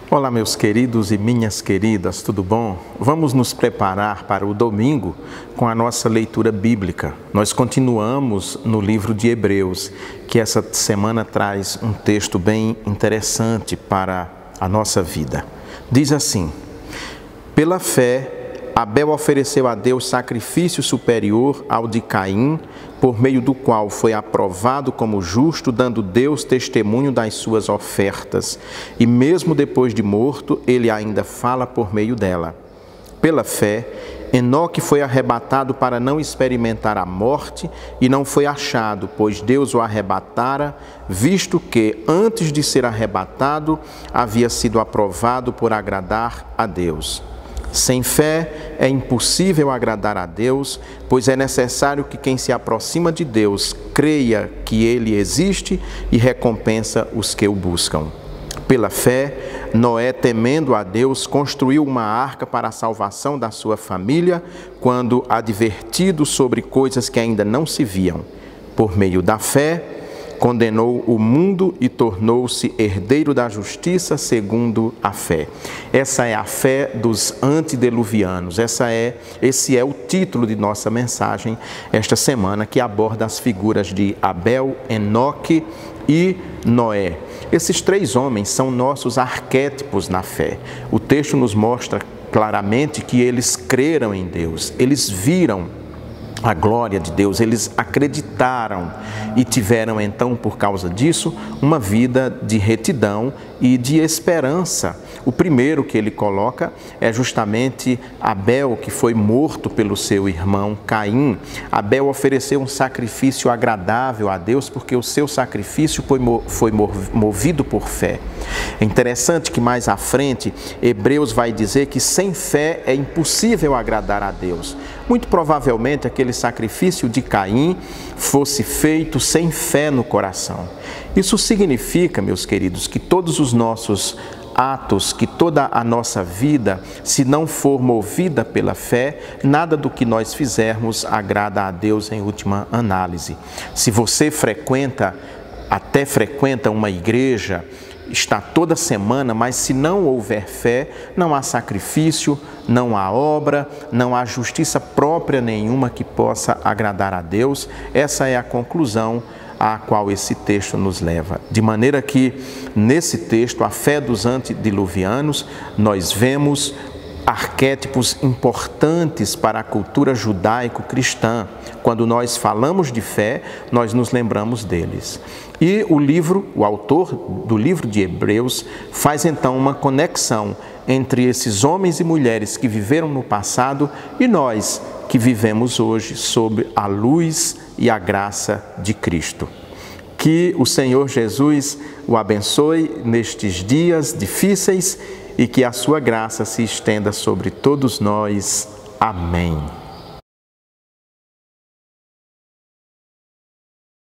Olá, meus queridos e minhas queridas, tudo bom? Vamos nos preparar para o domingo com a nossa leitura bíblica. Nós continuamos no livro de Hebreus, que essa semana traz um texto bem interessante para a nossa vida. Diz assim: pela fé, Abel ofereceu a Deus sacrifício superior ao de Caim, por meio do qual foi aprovado como justo, dando Deus testemunho das suas ofertas. E mesmo depois de morto, ele ainda fala por meio dela. Pela fé, Enoque foi arrebatado para não experimentar a morte e não foi achado, pois Deus o arrebatara, visto que, antes de ser arrebatado, havia sido aprovado por agradar a Deus. Sem fé é impossível agradar a Deus, pois é necessário que quem se aproxima de Deus creia que Ele existe e recompensa os que o buscam. Pela fé, Noé, temendo a Deus, construiu uma arca para a salvação da sua família, quando advertido sobre coisas que ainda não se viam. Por meio da fé, condenou o mundo e tornou-se herdeiro da justiça segundo a fé. Essa é a fé dos antediluvianos. Esse é o título de nossa mensagem esta semana, que aborda as figuras de Abel, Enoque e Noé. Esses três homens são nossos arquétipos na fé. O texto nos mostra claramente que eles creram em Deus, eles viram a glória de Deus, eles acreditaram e tiveram então, por causa disso, uma vida de retidão e de esperança. O primeiro que ele coloca é justamente Abel, que foi morto pelo seu irmão Caim. Abel ofereceu um sacrifício agradável a Deus porque o seu sacrifício foi movido por fé. É interessante que mais à frente, Hebreus vai dizer que sem fé é impossível agradar a Deus. Muito provavelmente aquele sacrifício de Caim fosse feito sem fé no coração. Isso significa, meus queridos, que todos os nossos atos, que toda a nossa vida, se não for movida pela fé, nada do que nós fizermos agrada a Deus em última análise. Se você até frequenta uma igreja, está toda semana, mas se não houver fé, não há sacrifício, não há obra, não há justiça própria nenhuma que possa agradar a Deus. Essa é a conclusão a qual esse texto nos leva. De maneira que, nesse texto, a fé dos antediluvianos, nós vemos arquétipos importantes para a cultura judaico-cristã. Quando nós falamos de fé, nós nos lembramos deles. E o autor do livro de Hebreus, faz então uma conexão entre esses homens e mulheres que viveram no passado e nós que vivemos hoje sob a luz e a graça de Cristo. Que o Senhor Jesus o abençoe nestes dias difíceis e que a sua graça se estenda sobre todos nós. Amém.